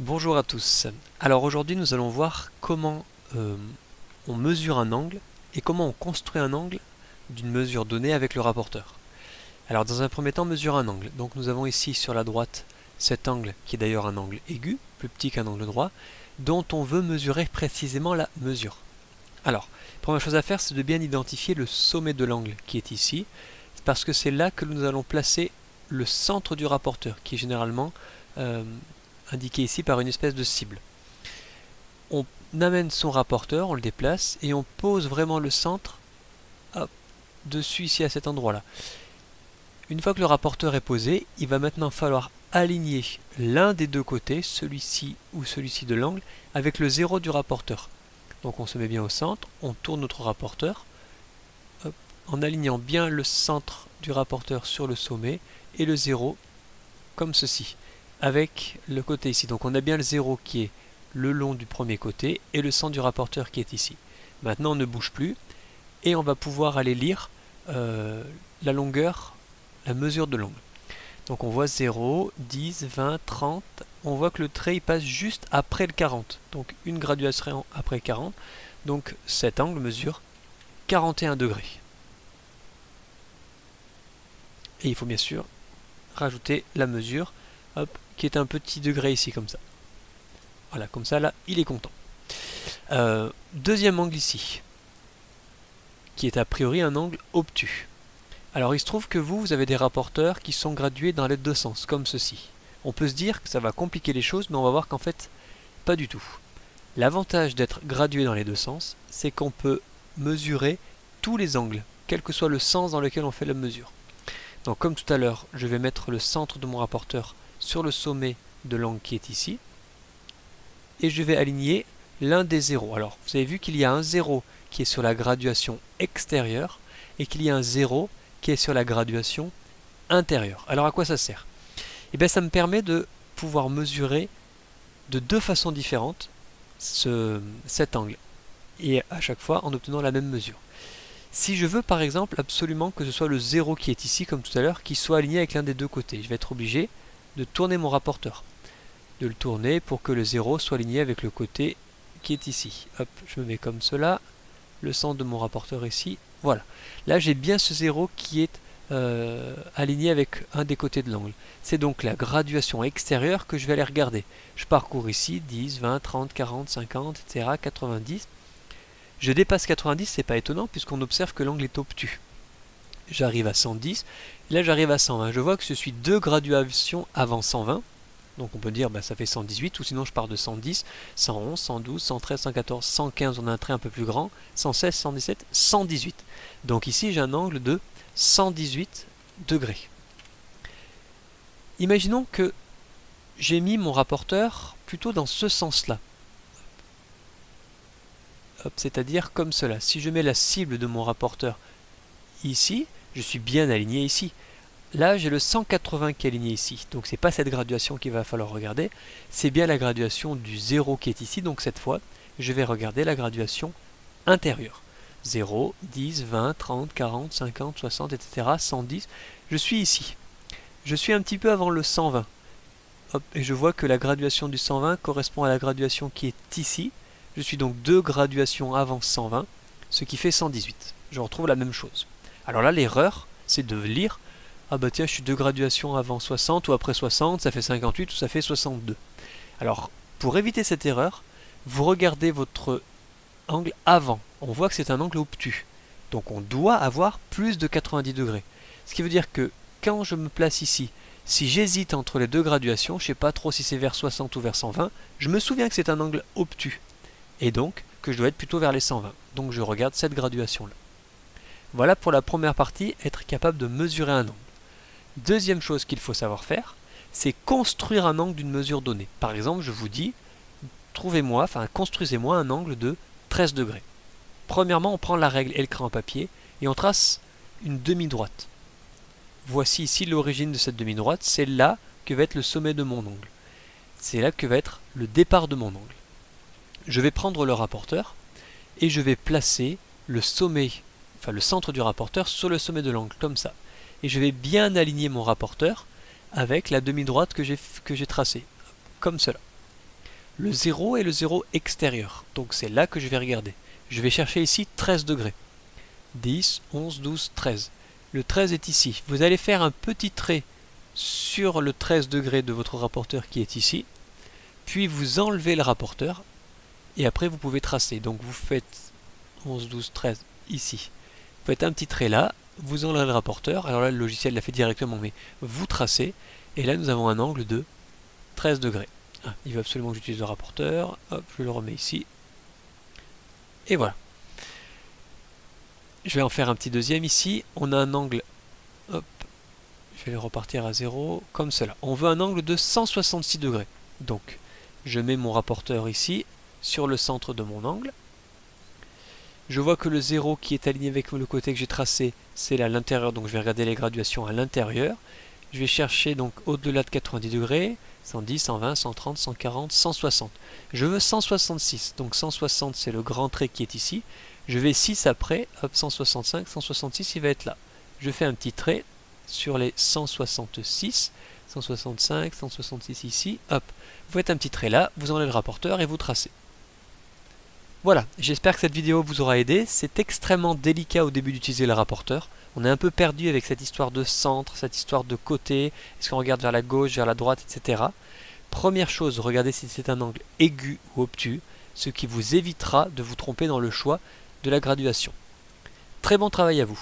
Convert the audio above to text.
Bonjour à tous. Alors aujourd'hui nous allons voir comment on mesure un angle et comment on construit un angle d'une mesure donnée avec le rapporteur. Alors dans un premier temps, mesure un angle. Donc nous avons ici sur la droite cet angle qui est d'ailleurs un angle aigu, plus petit qu'un angle droit, dont on veut mesurer précisément la mesure. Alors, première chose à faire, c'est de bien identifier le sommet de l'angle qui est ici, parce que c'est là que nous allons placer le centre du rapporteur, qui est généralement indiqué ici par une espèce de cible. On amène son rapporteur, on le déplace, et on pose vraiment le centre dessus ici à cet endroit-là. Une fois que le rapporteur est posé, il va maintenant falloir aligner l'un des deux côtés, celui-ci ou celui-ci de l'angle, avec le 0 du rapporteur. Donc on se met bien au centre, on tourne notre rapporteur, en alignant bien le centre du rapporteur sur le sommet et le 0 comme ceci, avec le côté ici. Donc on a bien le 0 qui est le long du premier côté et le centre du rapporteur qui est ici. Maintenant on ne bouge plus et on va pouvoir aller lire la longueur, la mesure de l'angle. Donc on voit 0, 10, 20, 30, on voit que le trait il passe juste après le 40, donc une graduation après 40, donc cet angle mesure 41 degrés. Et il faut bien sûr rajouter la mesure, qui est un petit degré ici comme ça. Voilà, comme ça là, il est content. Deuxième angle ici, qui est a priori un angle obtus. Alors il se trouve que vous avez des rapporteurs qui sont gradués dans les deux sens, comme ceci. On peut se dire que ça va compliquer les choses, mais on va voir qu'en fait, pas du tout. L'avantage d'être gradué dans les deux sens, c'est qu'on peut mesurer tous les angles, quel que soit le sens dans lequel on fait la mesure. Donc comme tout à l'heure, je vais mettre le centre de mon rapporteur sur le sommet de l'angle qui est ici, et je vais aligner l'un des zéros. Alors vous avez vu qu'il y a un 0 qui est sur la graduation extérieure, et qu'il y a un 0 qui est sur la graduation intérieure. Alors à quoi ça sert? Eh bien ça me permet de pouvoir mesurer de deux façons différentes cet angle, et à chaque fois en obtenant la même mesure. Si je veux par exemple absolument que ce soit le 0 qui est ici comme tout à l'heure qui soit aligné avec l'un des deux côtés, je vais être obligé de tourner mon rapporteur, de le tourner pour que le 0 soit aligné avec le côté qui est ici. Hop, je me mets comme cela, le centre de mon rapporteur ici, voilà. Là j'ai bien ce 0 qui est aligné avec un des côtés de l'angle. C'est donc la graduation extérieure que je vais aller regarder. Je parcours ici 10, 20, 30, 40, 50, etc., 90. Je dépasse 90, c'est pas étonnant puisqu'on observe que l'angle est obtus. J'arrive à 110, et là j'arrive à 120. Je vois que je suis deux graduations avant 120. Donc on peut dire ça fait 118, ou sinon je pars de 110, 111, 112, 113, 114, 115, on a un trait un peu plus grand, 116, 117, 118. Donc ici j'ai un angle de 118 degrés. Imaginons que j'ai mis mon rapporteur plutôt dans ce sens-là. C'est-à-dire comme cela. Si je mets la cible de mon rapporteur ici, je suis bien aligné ici. Là, j'ai le 180 qui est aligné ici. Donc c'est pas cette graduation qu'il va falloir regarder, c'est bien la graduation du 0 qui est ici. Donc cette fois, je vais regarder la graduation intérieure. 0, 10, 20, 30, 40, 50, 60, etc. 110. Je suis ici. Je suis un petit peu avant le 120. Hop, et je vois que la graduation du 120 correspond à la graduation qui est ici. Je suis donc deux graduations avant 120, ce qui fait 118. Je retrouve la même chose. Alors là, l'erreur, c'est de lire ah bah tiens, je suis deux graduations avant 60 ou après 60, ça fait 58 ou ça fait 62. Alors, pour éviter cette erreur, vous regardez votre angle avant. On voit que c'est un angle obtus. Donc on doit avoir plus de 90 degrés. Ce qui veut dire que quand je me place ici, si j'hésite entre les deux graduations, je ne sais pas trop si c'est vers 60 ou vers 120, je me souviens que c'est un angle obtus. Et donc que je dois être plutôt vers les 120. Donc je regarde cette graduation-là. Voilà pour la première partie, être capable de mesurer un angle. Deuxième chose qu'il faut savoir faire, c'est construire un angle d'une mesure donnée. Par exemple, je vous dis, construisez-moi un angle de 13 degrés. Premièrement, on prend la règle et le crayon à papier et on trace une demi-droite. Voici ici l'origine de cette demi-droite, c'est là que va être le sommet de mon angle. C'est là que va être le départ de mon angle. Je vais prendre le rapporteur et je vais placer le sommet, le centre du rapporteur sur le sommet de l'angle, comme ça. Et je vais bien aligner mon rapporteur avec la demi-droite que j'ai tracée, comme cela. le 0 est le 0 extérieur. Donc c'est là que je vais regarder. Je vais chercher ici 13 degrés. 10, 11, 12, 13. Le 13 est ici. Vous allez faire un petit trait sur le 13 degrés de votre rapporteur qui est ici. Puis vous enlevez le rapporteur. Et après vous pouvez tracer. Donc vous faites 11, 12, 13 ici. Vous faites un petit trait là. Vous enlevez le rapporteur. Alors là le logiciel l'a fait directement, mais vous tracez. Et là nous avons un angle de 13 degrés. Ah, il veut absolument que j'utilise le rapporteur. Hop, je le remets ici. Et voilà. Je vais en faire un petit deuxième ici. On a un angle, hop, je vais le repartir à 0, comme cela. On veut un angle de 166 degrés. Donc, je mets mon rapporteur ici, sur le centre de mon angle. Je vois que le 0 qui est aligné avec le côté que j'ai tracé, c'est là à l'intérieur, donc je vais regarder les graduations à l'intérieur. Je vais chercher donc au-delà de 90 degrés, 110, 120, 130, 140, 160. Je veux 166, donc 160 c'est le grand trait qui est ici. Je vais 6 après, hop, 165, 166, il va être là. Je fais un petit trait sur les 166, 165, 166 ici, hop. Vous faites un petit trait là, vous enlevez le rapporteur et vous tracez. Voilà, j'espère que cette vidéo vous aura aidé. C'est extrêmement délicat au début d'utiliser le rapporteur. On est un peu perdu avec cette histoire de centre, cette histoire de côté, est-ce qu'on regarde vers la gauche, vers la droite, etc. Première chose, regardez si c'est un angle aigu ou obtus, ce qui vous évitera de vous tromper dans le choix de la graduation. Très bon travail à vous.